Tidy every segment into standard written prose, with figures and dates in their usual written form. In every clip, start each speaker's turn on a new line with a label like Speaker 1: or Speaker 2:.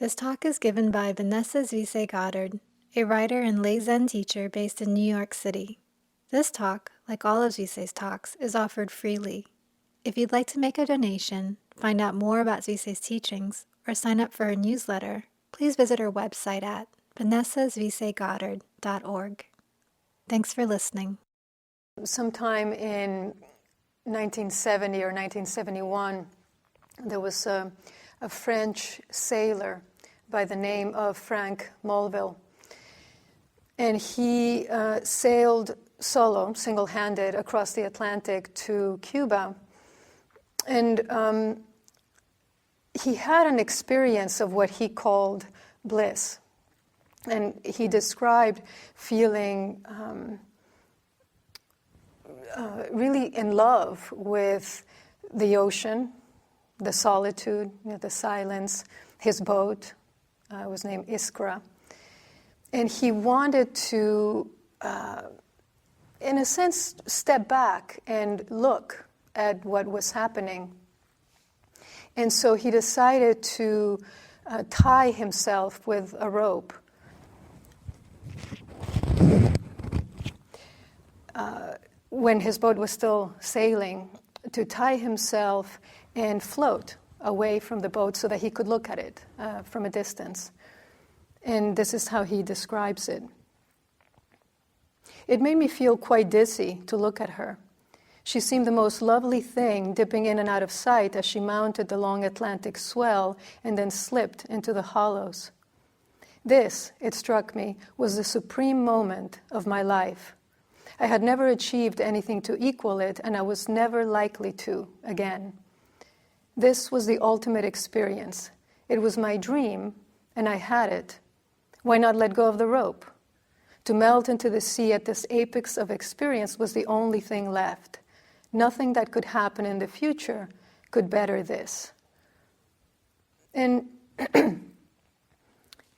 Speaker 1: This talk is given by Vanessa Zuisei Goddard, a writer and lay Zen teacher based in New York City. This talk, like all of Zuisei's talks, is offered freely. If you'd like to make a donation, find out more about Zuisei's teachings, or sign up for her newsletter, please visit her website at vanessazuiseigoddard.org. Thanks for listening.
Speaker 2: Sometime in 1970 or 1971, there was a French sailor by the name of Frank Mulville. And he sailed solo, single-handed, across the Atlantic to Cuba. And he had an experience of what he called bliss. And he described feeling really in love with the ocean, the solitude, the silence, his boat was named Iskra. And he wanted to, in a sense, step back and look at what was happening. And so he decided to tie himself with a rope. When his boat was still sailing, to tie himself and float away from the boat so that he could look at it from a distance. And this is how he describes it. It made me feel quite dizzy to look at her. She seemed the most lovely thing, dipping in and out of sight as she mounted the long Atlantic swell and then slipped into the hollows. This, it struck me, was the supreme moment of my life. I had never achieved anything to equal it, and I was never likely to again. This was the ultimate experience. It was my dream, and I had it. Why not let go of the rope? To melt into the sea at this apex of experience was the only thing left. Nothing that could happen in the future could better this. And the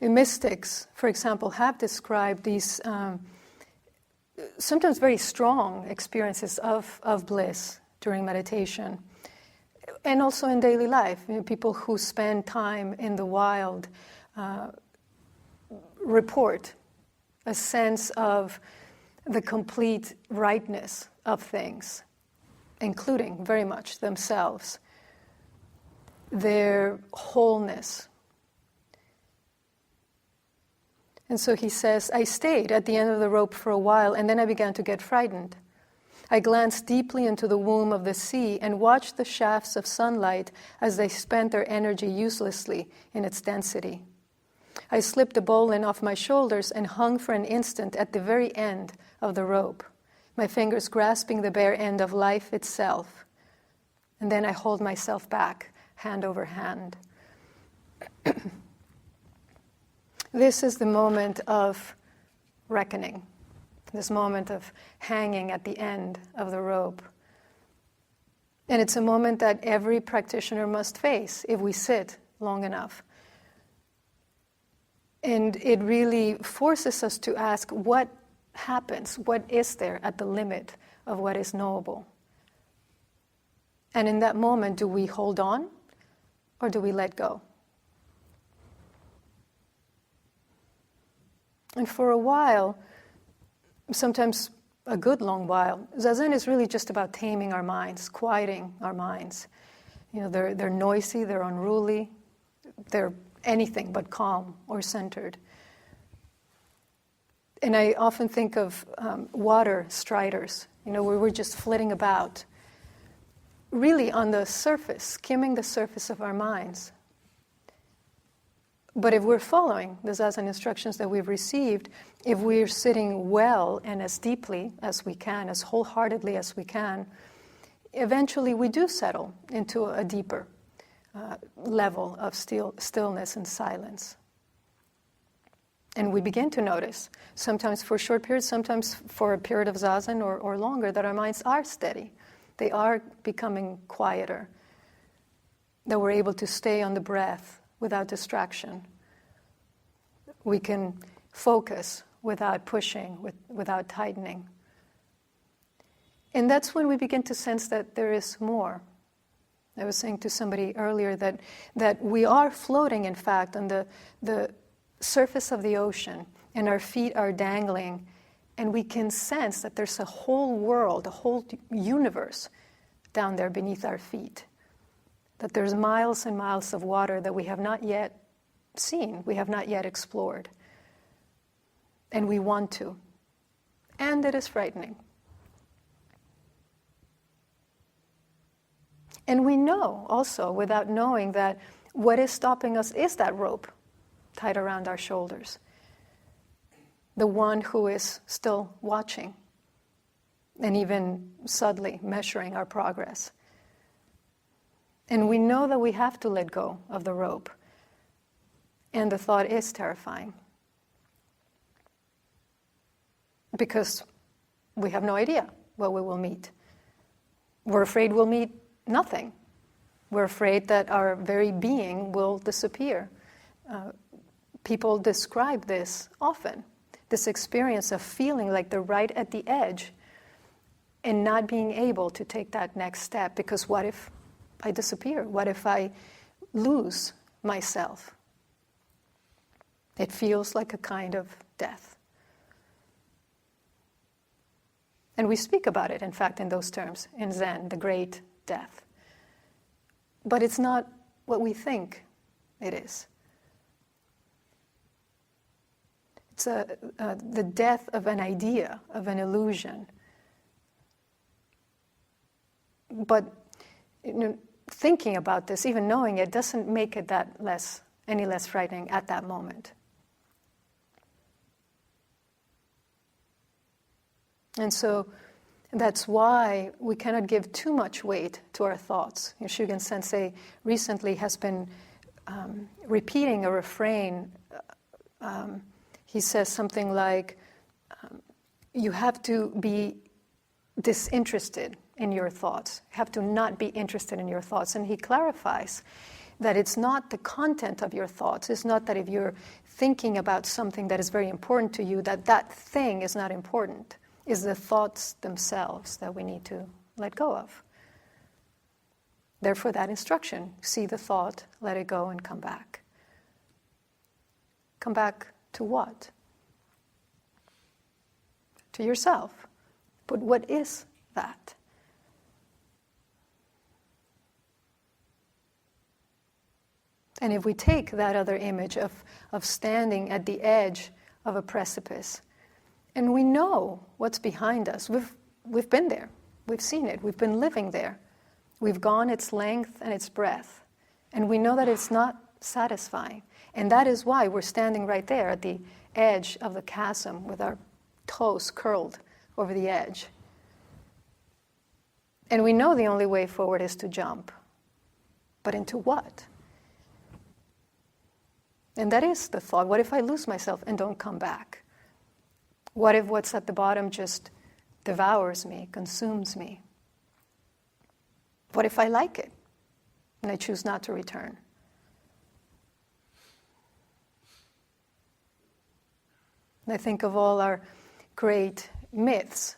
Speaker 2: mystics, for example, have described these sometimes very strong experiences of bliss during meditation. And also in daily life, people who spend time in the wild report a sense of the complete rightness of things, including very much themselves, their wholeness. And so he says, I stayed at the end of the rope for a while, and then I began to get frightened. I glanced deeply into the womb of the sea and watched the shafts of sunlight as they spent their energy uselessly in its density. I slipped a bowline off my shoulders and hung for an instant at the very end of the rope, my fingers grasping the bare end of life itself. And then I hauled myself back, hand over hand. This is the moment of reckoning, this moment of hanging at the end of the rope. And it's a moment that every practitioner must face if we sit long enough. And it really forces us to ask, what happens? What is there at the limit of what is knowable? And in that moment, do we hold on or do we let go? And for a while, sometimes a good long while, Zazen is really just about taming our minds, quieting our minds. They're noisy, they're unruly, they're anything but calm or centered. And I often think of water striders, where we're just flitting about, really on the surface, skimming the surface of our minds. But if we're following the Zazen instructions that we've received, if we're sitting well and as deeply as we can, as wholeheartedly as we can, eventually we do settle into a deeper level of stillness and silence. And we begin to notice, sometimes for short periods, sometimes for a period of Zazen or longer, that our minds are steady. They are becoming quieter, that we're able to stay on the breath without distraction. We can focus without pushing, without tightening. And that's when we begin to sense that there is more. I was saying to somebody earlier that we are floating, in fact, on the surface of the ocean, and our feet are dangling, and we can sense that there's a whole world, a whole universe down there beneath our feet, that there's miles and miles of water that we have not yet seen, we have not yet explored, and we want to, and it is frightening. And we know also, without knowing, that what is stopping us is that rope tied around our shoulders. The one who is still watching and even subtly measuring our progress. And we know that we have to let go of the rope. And the thought is terrifying. Because we have no idea what we will meet. We're afraid we'll meet nothing. We're afraid that our very being will disappear. People describe this often, this experience of feeling like they're right at the edge and not being able to take that next step, because what if I disappear? What if I lose myself? It feels like a kind of death. And we speak about it, in fact, in those terms, in Zen, the great death. But it's not what we think it is. It's the death of an idea, of an illusion. But thinking about this, even knowing it, doesn't make it any less frightening at that moment. And so that's why we cannot give too much weight to our thoughts. Shugen Sensei recently has been repeating a refrain. He says something like, you have to be disinterested in your thoughts. You have to not be interested in your thoughts. And he clarifies that it's not the content of your thoughts. It's not that if you're thinking about something that is very important to you, that thing is not important. It's the thoughts themselves that we need to let go of. Therefore, that instruction, see the thought, let it go, and come back. Come back to what? To yourself. But what is that? And if we take that other image of standing at the edge of a precipice, and we know what's behind us, we've been there, we've seen it, we've been living there, we've gone its length and its breadth, and we know that it's not satisfying. And that is why we're standing right there at the edge of the chasm with our toes curled over the edge. And we know the only way forward is to jump. But into what? And that is the thought. What if I lose myself and don't come back? What if what's at the bottom just devours me, consumes me? What if I like it and I choose not to return? And I think of all our great myths,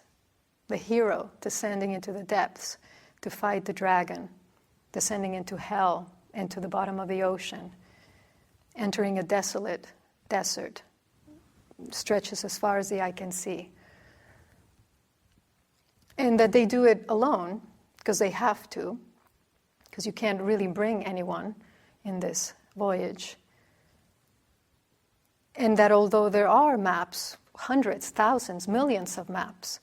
Speaker 2: the hero descending into the depths to fight the dragon, descending into hell, into the bottom of the ocean, entering a desolate desert, stretches as far as the eye can see. And that they do it alone, because they have to, because you can't really bring anyone in this voyage. And that although there are maps, hundreds, thousands, millions of maps,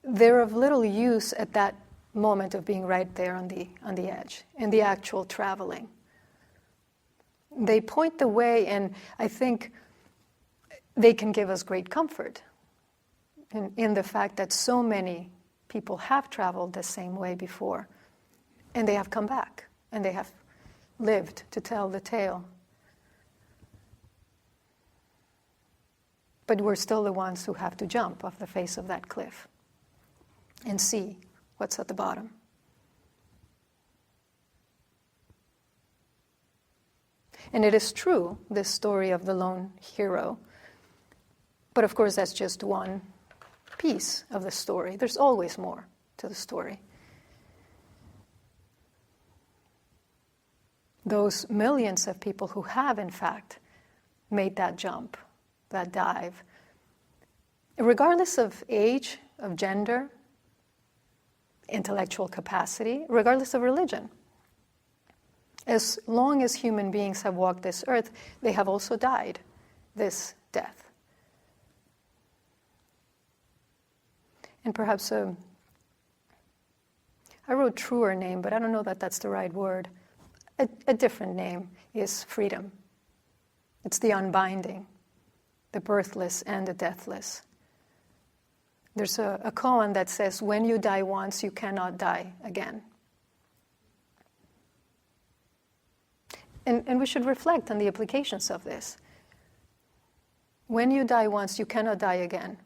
Speaker 2: they're of little use at that moment of being right there on the edge, in the actual traveling. They point the way, and I think they can give us great comfort in the fact that so many people have traveled the same way before, and they have come back, and they have lived to tell the tale. But we're still the ones who have to jump off the face of that cliff and see what's at the bottom. And it is true, this story of the lone hero. But of course, that's just one piece of the story. There's always more to the story. those millions of people who have, in fact, made that jump, that dive, regardless of age, of gender, intellectual capacity, regardless of religion. As long as human beings have walked this earth, they have also died this death. And perhaps I wrote truer name, but I don't know that that's the right word. A different name is freedom. It's the unbinding, the birthless and the deathless. There's a koan that says, when you die once, you cannot die again. And we should reflect on the implications of this. When you die once, you cannot die again.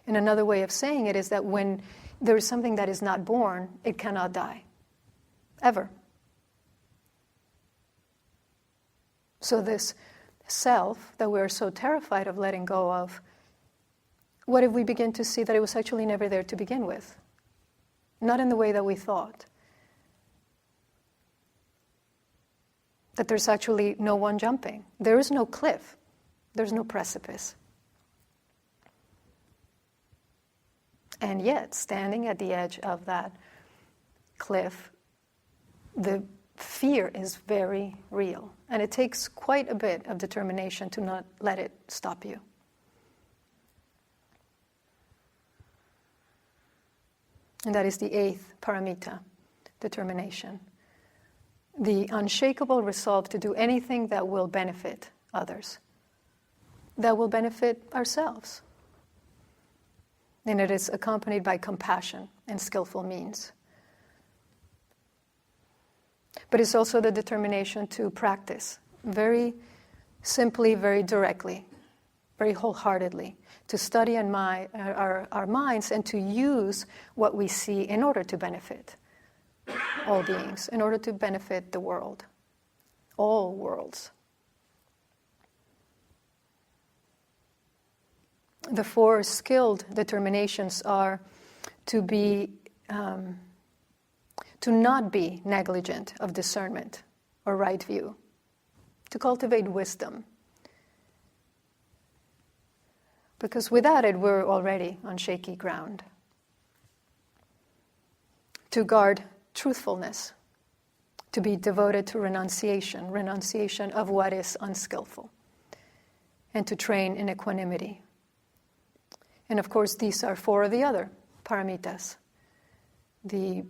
Speaker 2: And another way of saying it is that when there is something that is not born, it cannot die. Ever. So this self that we're so terrified of letting go of, what if we begin to see that it was actually never there to begin with? Not in the way that we thought. That there's actually no one jumping. There is no cliff. There's no precipice. And yet, standing at the edge of that cliff, the fear is very real. And it takes quite a bit of determination to not let it stop you. And that is the 8th paramita, determination. The unshakable resolve to do anything that will benefit others, that will benefit ourselves. And it is accompanied by compassion and skillful means. But it's also the determination to practice very simply, very directly, very wholeheartedly, to study our minds and to use what we see in order to benefit all beings, in order to benefit the world, all worlds. The 4 skilled determinations are to not be negligent of discernment or right view, to cultivate wisdom. Because without it, we're already on shaky ground. To guard truthfulness, to be devoted to renunciation of what is unskillful, and to train in equanimity. And of course, these are 4 of the other paramitas, the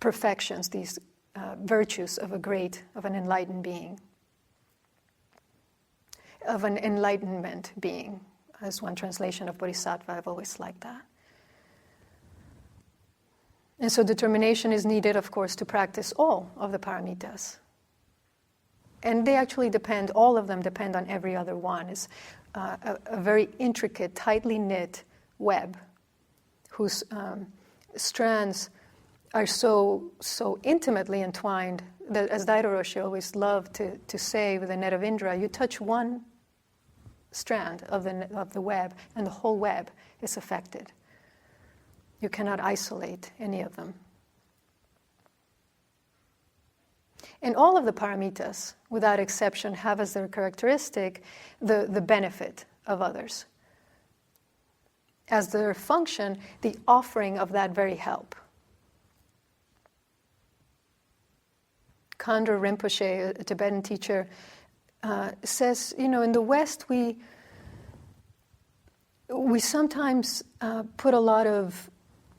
Speaker 2: perfections, these virtues of an enlightened being, of an enlightenment being, as one translation of bodhisattva. I've always liked that. And so determination is needed, of course, to practice all of the paramitas. And they actually depend, all of them depend on every other one. It's a very intricate, tightly knit web whose strands are so intimately entwined that, as Daido Roshi always loved to say with the net of Indra, you touch one strand of the web and the whole web is affected. You cannot isolate any of them. And all of the paramitas, without exception, have as their characteristic the benefit of others. As their function, the offering of that very help. Khandro Rinpoche, a Tibetan teacher, says, in the West we sometimes put a lot of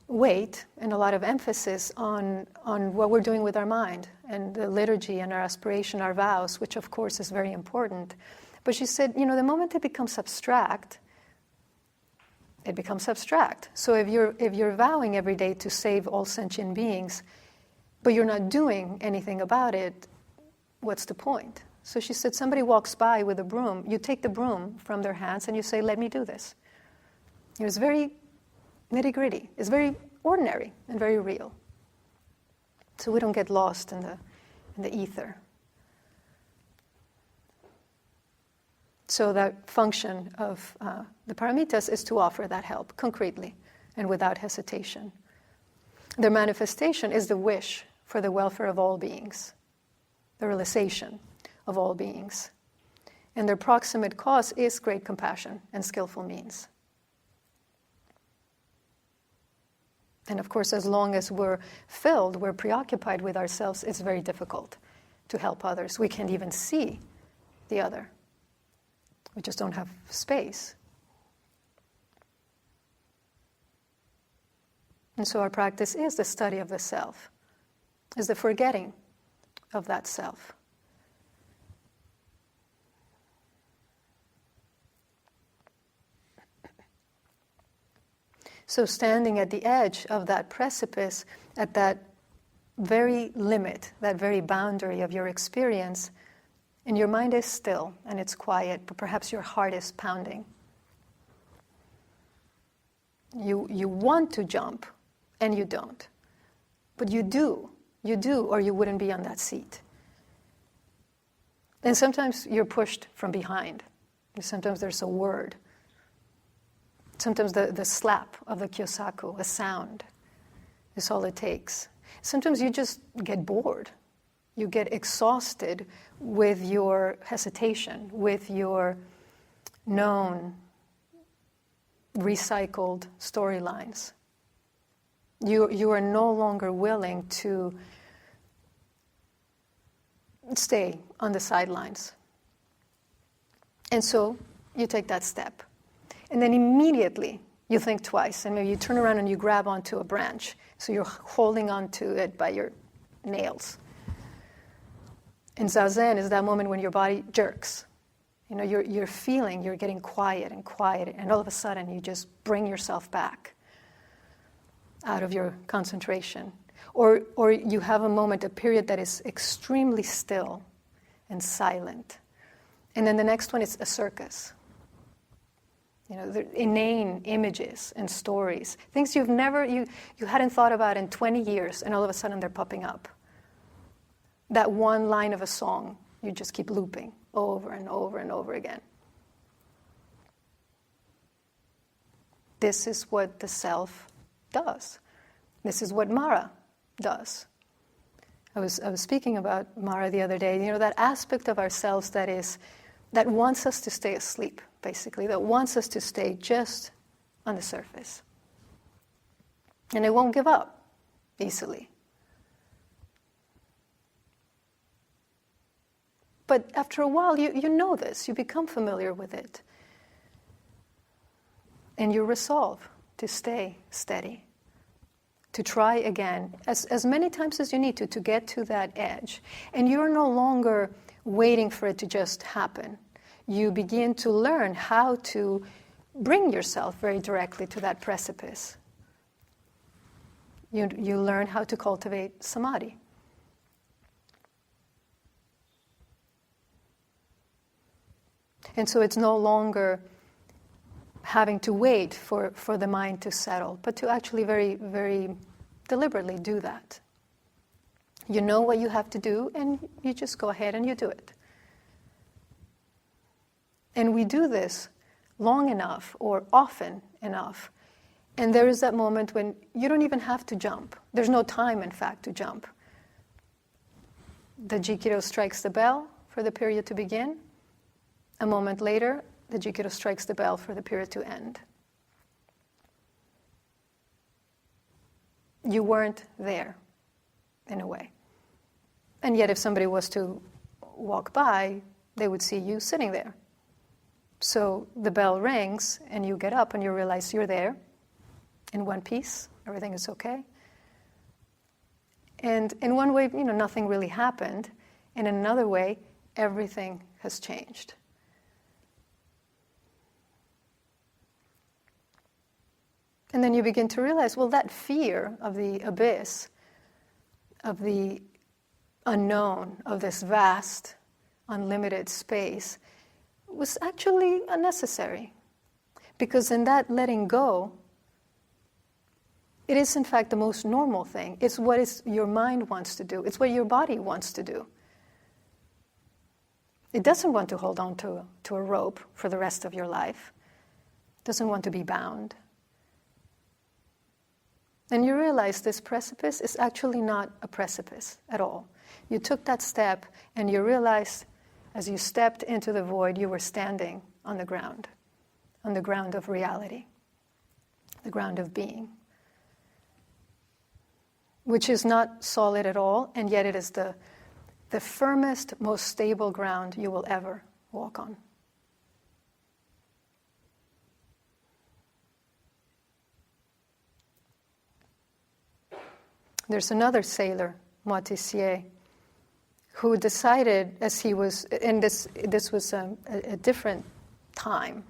Speaker 2: weight and a lot of emphasis on what we're doing with our mind and the liturgy and our aspiration, our vows, which of course is very important. But she said, the moment it becomes abstract, it becomes abstract. So if you're vowing every day to save all sentient beings, but you're not doing anything about it, what's the point? So she said, somebody walks by with a broom, you take the broom from their hands and you say, let me do this. It's very nitty-gritty. It's very ordinary and very real. So we don't get lost in the ether. So that function of the paramitas is to offer that help concretely and without hesitation. Their manifestation is the wish for the welfare of all beings. the realization of all beings. And their proximate cause is great compassion and skillful means. And of course, as long as we're preoccupied with ourselves, it's very difficult to help others. We can't even see the other. We just don't have space. And so our practice is the study of the self, is the forgetting of that self. So standing at the edge of that precipice, at that very limit, that very boundary of your experience, and your mind is still and it's quiet, but perhaps your heart is pounding. You want to jump, and you don't. But you do, or you wouldn't be on that seat. And sometimes you're pushed from behind. Sometimes there's a word. Sometimes the slap of the kyosaku, a sound, is all it takes. Sometimes you just get bored. You get exhausted with your hesitation, with your known, recycled storylines. You are no longer willing to stay on the sidelines. And so you take that step. And then immediately you think twice, and maybe you turn around and you grab onto a branch. So you're holding onto it by your nails. And zazen is that moment when your body jerks. You know, you're feeling, you're getting quiet, and all of a sudden you just bring yourself back out of your concentration. Or you have a moment, a period that is extremely still and silent. And then the next one is a circus. You know, the inane images and stories, things you hadn't thought about in 20 years, and all of a sudden they're popping up. That one line of a song, you just keep looping over and over and over again. This is what the self does. This is what Mara does. I was speaking about Mara the other day. You know, that aspect of ourselves that wants us to stay asleep, basically, that wants us to stay just on the surface. And it won't give up easily. But after a while, you know this. You become familiar with it. And you resolve to stay steady, to try again as many times as you need to get to that edge. And you're no longer waiting for it to just happen. You begin to learn how to bring yourself very directly to that precipice. You learn how to cultivate samadhi. And so it's no longer having to wait for the mind to settle, but to actually very, very deliberately do that. You know what you have to do, and you just go ahead and you do it. And we do this long enough or often enough, and there is that moment when you don't even have to jump. There's no time, in fact, to jump. The Jikiro strikes the bell for the period to begin. A moment later, the Jikiro strikes the bell for the period to end. You weren't there, in a way. And yet if somebody was to walk by, they would see you sitting there. So the bell rings, and you get up, and you realize you're there, in one piece, everything is okay. And in one way, nothing really happened. And in another way, everything has changed. And then you begin to realize, well, that fear of the abyss, of the unknown, of this vast, unlimited space, was actually unnecessary. Because in that letting go, it is in fact the most normal thing. It's what your mind wants to do. It's what your body wants to do. It doesn't want to hold on to a rope for the rest of your life. It doesn't want to be bound. And you realize this precipice is actually not a precipice at all. You took that step and you realized as you stepped into the void, you were standing on the ground of reality, the ground of being, which is not solid at all, and yet it is the firmest, most stable ground you will ever walk on. There's another sailor, Moitessier, who decided as he was, and this was a different time,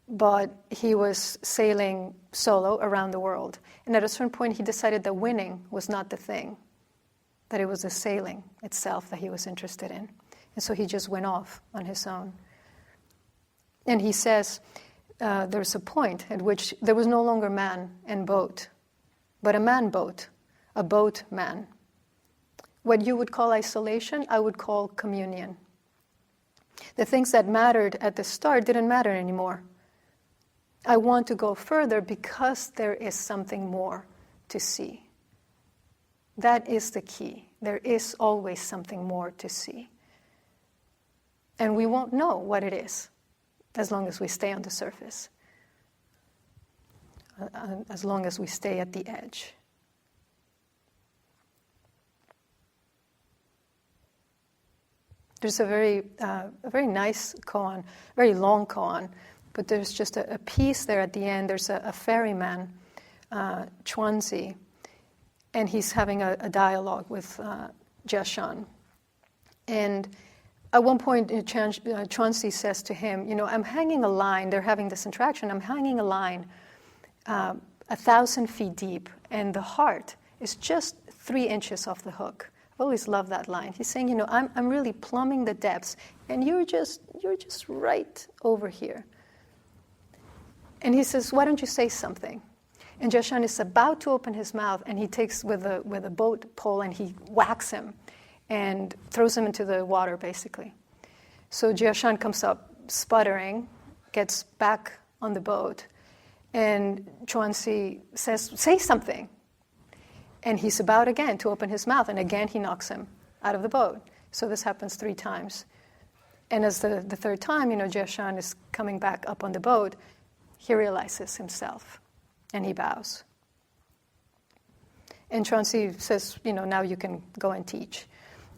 Speaker 2: but he was sailing solo around the world. And at a certain point, he decided that winning was not the thing, that it was the sailing itself that he was interested in. And so he just went off on his own. And he says there's a point at which there was no longer man and boat, but a man boat, a boat man. What you would call isolation, I would call communion. The things that mattered at the start didn't matter anymore. I want to go further because there is something more to see. That is the key. There is always something more to see. And we won't know what it is as long as we stay on the surface, as long as we stay at the edge. There's a very nice koan, very long koan, but there's just a piece there at the end. There's a ferryman, Chuanzi, and he's having a dialogue with Jiashan. And at one point, Chuanzi says to him, I'm hanging a line. They're having this interaction. I'm hanging a line 1,000 feet deep, and the heart is just 3 inches off the hook. I've always loved that line. He's saying, I'm really plumbing the depths, and you're just right over here. And he says, why don't you say something? And Jiashan is about to open his mouth, and he takes with a boat pole and he whacks him and throws him into the water, basically. So Jiashan comes up sputtering, gets back on the boat, and Chuanzi says, say something. And he's about again to open his mouth, and again he knocks him out of the boat. So this happens 3 times. And as the third time, Jiashan is coming back up on the boat, he realizes himself, and he bows. And Chuanzi says, now you can go and teach.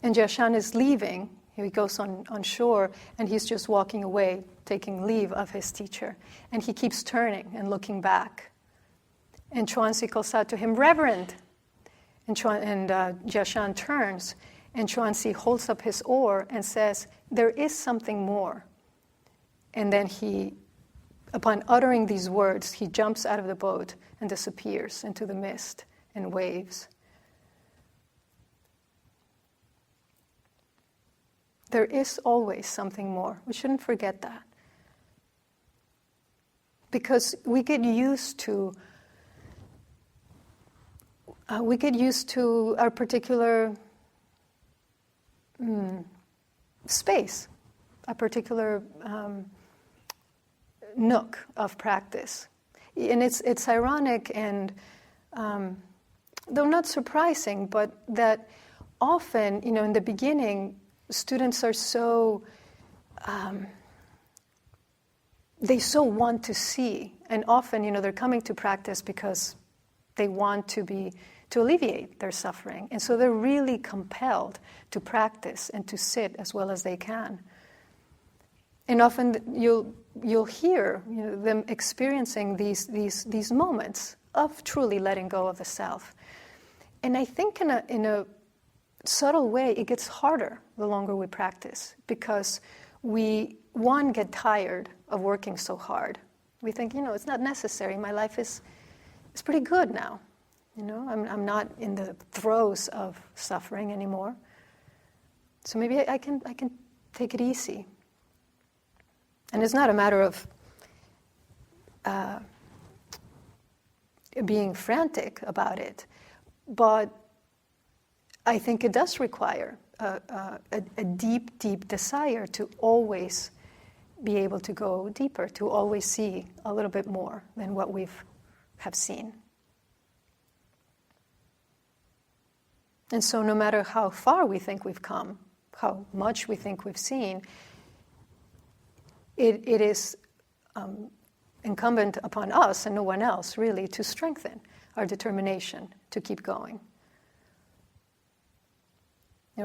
Speaker 2: And Jiashan is leaving. He goes on shore, and he's just walking away, taking leave of his teacher. And he keeps turning and looking back. And Chuanzi calls out to him, Reverend! And Jiashan turns, and Chuanzi holds up his oar and says, there is something more. And then upon uttering these words, he jumps out of the boat and disappears into the mist and waves. There is always something more. We shouldn't forget that. Because we get used to our particular space, a particular nook of practice. And it's ironic and, though not surprising, but that often, in the beginning, students are so, they so want to see. And often, they're coming to practice because they want to alleviate their suffering. And so they're really compelled to practice and to sit as well as they can. And often you'll hear them experiencing these moments of truly letting go of the self. And I think in a subtle way, it gets harder the longer we practice, because we, get tired of working so hard. We think, it's not necessary. My life is pretty good now. I'm not in the throes of suffering anymore. So maybe I can take it easy. And it's not a matter of being frantic about it, but I think it does require a deep, deep desire to always be able to go deeper, to always see a little bit more than what we have seen. And so no matter how far we think we've come, how much we think we've seen, it is incumbent upon us and no one else really to strengthen our determination to keep going.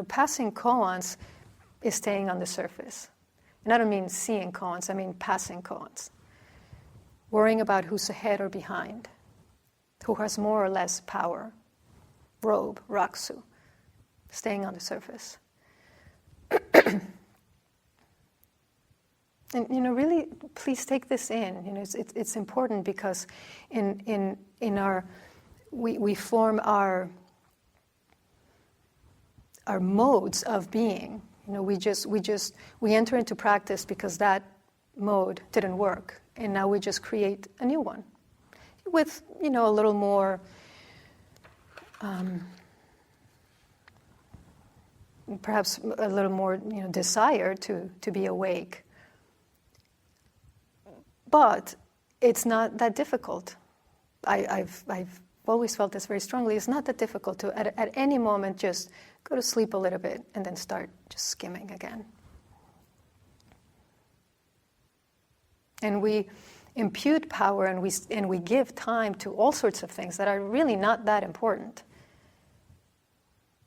Speaker 2: Passing koans is staying on the surface. And I don't mean seeing koans, I mean passing koans. Worrying about who's ahead or behind, who has more or less power, robe, raksu, staying on the surface. And really, please take this in. It's important because in our we form our modes of being. We enter into practice because that mode didn't work, and now we just create a new one with a little more perhaps a little more desire to be awake. But it's not that difficult. I've always felt this very strongly. It's not that difficult to at any moment just go to sleep a little bit and then start just skimming again. And we impute power and we give time to all sorts of things that are really not that important.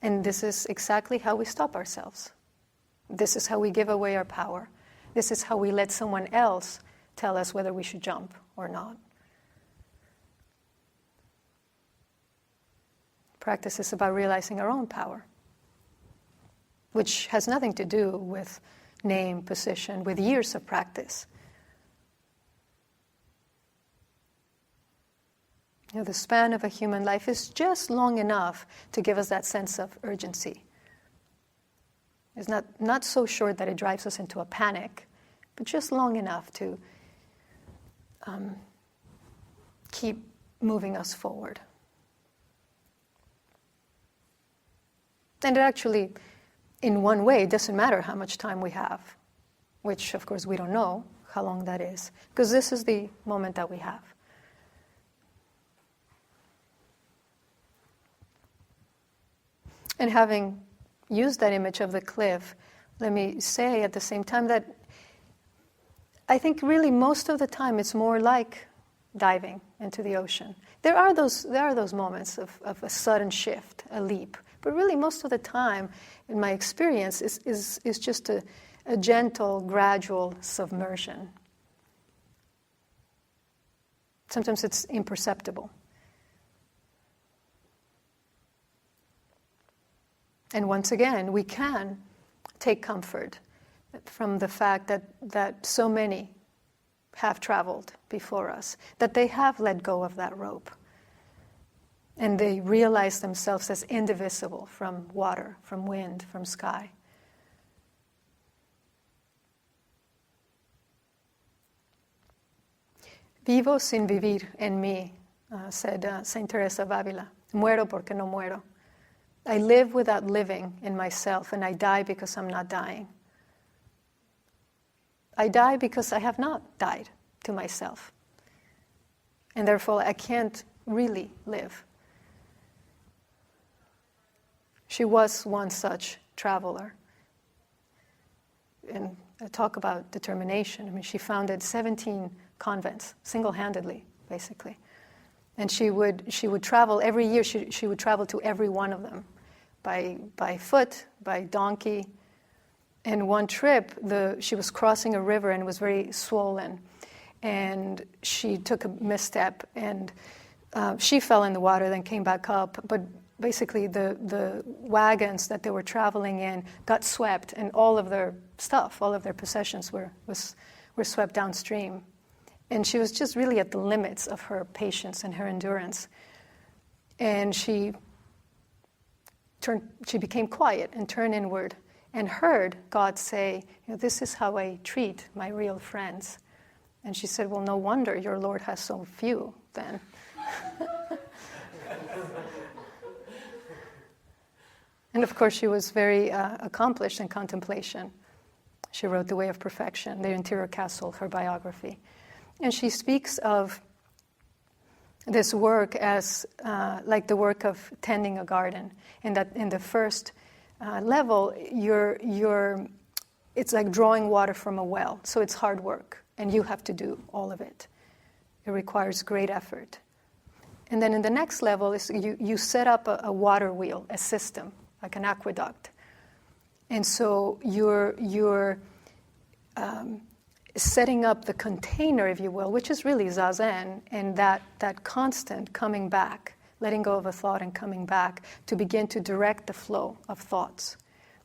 Speaker 2: And this is exactly how we stop ourselves. This is how we give away our power. This is how we let someone else tell us whether we should jump or not. Practice is about realizing our own power, which has nothing to do with name, position, with years of practice. The span of a human life is just long enough to give us that sense of urgency. It's not so short that it drives us into a panic, but just long enough to keep moving us forward. And it actually, in one way, it doesn't matter how much time we have, which, of course, we don't know how long that is, because this is the moment that we have. And having used that image of the cliff, let me say at the same time that I think really most of the time it's more like diving into the ocean. There are those moments of a sudden shift, a leap, but really most of the time, in my experience, is just a gentle, gradual submersion. Sometimes it's imperceptible. And once again, we can take comfort from the fact that so many have traveled before us, that they have let go of that rope. And they realize themselves as indivisible from water, from wind, from sky. Vivo sin vivir en mí, said Saint Teresa of Avila. Muero porque no muero. I live without living in myself, and I die because I'm not dying. I die because I have not died to myself. And therefore, I can't really live. She was one such traveler. And I talk about determination. I mean, she founded 17 convents, single-handedly, basically. And she would travel every year. She would travel to every one of them, by foot, by donkey. And one trip, she was crossing a river and it was very swollen. And she took a misstep and she fell in the water, then came back up. But basically the wagons that they were traveling in got swept, and all of their stuff, all of their possessions were swept downstream. And she was just really at the limits of her patience and her endurance. And she became quiet and turned inward and heard God say, this is how I treat my real friends. And she said, well, no wonder your Lord has so few then. And of course, she was very accomplished in contemplation. She wrote The Way of Perfection, The Interior Castle, her biography. And she speaks of this work as like the work of tending a garden. And that in the first level, it's like drawing water from a well. So it's hard work, and you have to do all of it. It requires great effort. And then in the next level, is you set up a water wheel, a system, like an aqueduct. And so you're setting up the container, if you will, which is really zazen, and that constant coming back, letting go of a thought and coming back to begin to direct the flow of thoughts.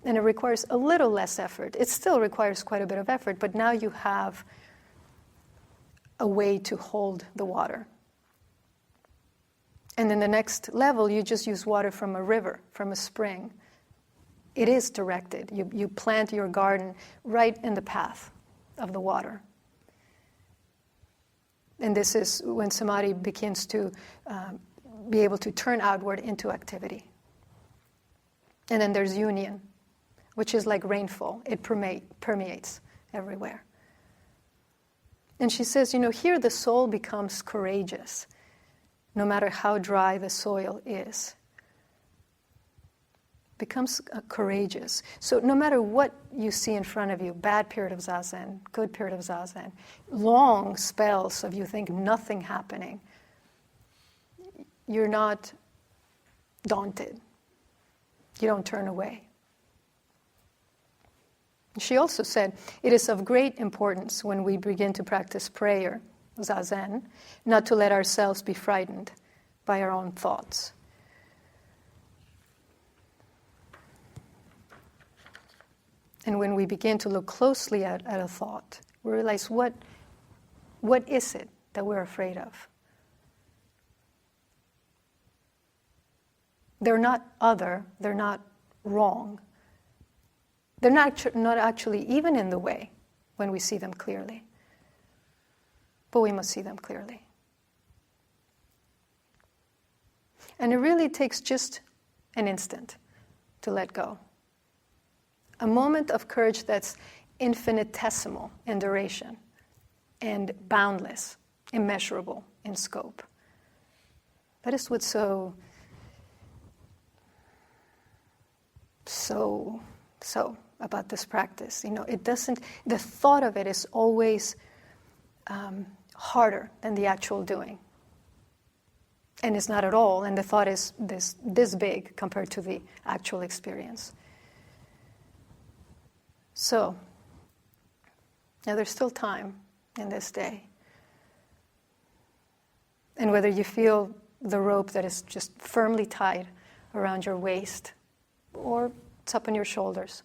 Speaker 2: And it requires a little less effort. It still requires quite a bit of effort, but now you have a way to hold the water. And then the next level, you just use water from a river, from a spring. It is directed. You plant your garden right in the path of the water. And this is when samadhi begins to be able to turn outward into activity. And then there's union, which is like rainfall. It permeates everywhere. And she says, here the soul becomes courageous, no matter how dry the soil is. Becomes courageous. So no matter what you see in front of you, bad period of zazen, good period of zazen, long spells of you think nothing happening, you're not daunted. You don't turn away. She also said, it is of great importance when we begin to practice prayer, zazen, not to let ourselves be frightened by our own thoughts. And when we begin to look closely at a thought, we realize what is it that we're afraid of? They're not other, they're not wrong. They're not actually even in the way when we see them clearly. But we must see them clearly. And it really takes just an instant to let go. A moment of courage that's infinitesimal in duration and boundless, immeasurable in scope. That is what's so about this practice. It doesn't, the thought of it is always harder than the actual doing. And it's not at all, and the thought is this big compared to the actual experience. So, now there's still time in this day. And whether you feel the rope that is just firmly tied around your waist, or it's up on your shoulders,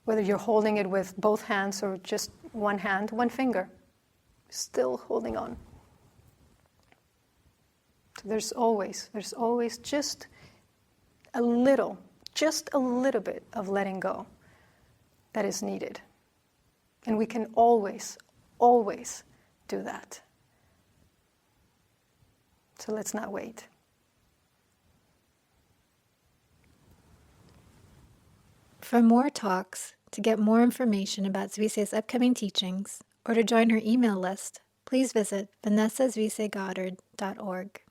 Speaker 2: whether you're holding it with both hands or just one hand, one finger, still holding on. So there's always just a little bit of letting go that is needed. And we can always do that. So let's not wait.
Speaker 1: For more talks, to get more information about Zuisei's upcoming teachings, or to join her email list, please visit vanessazuiseigoddard.org.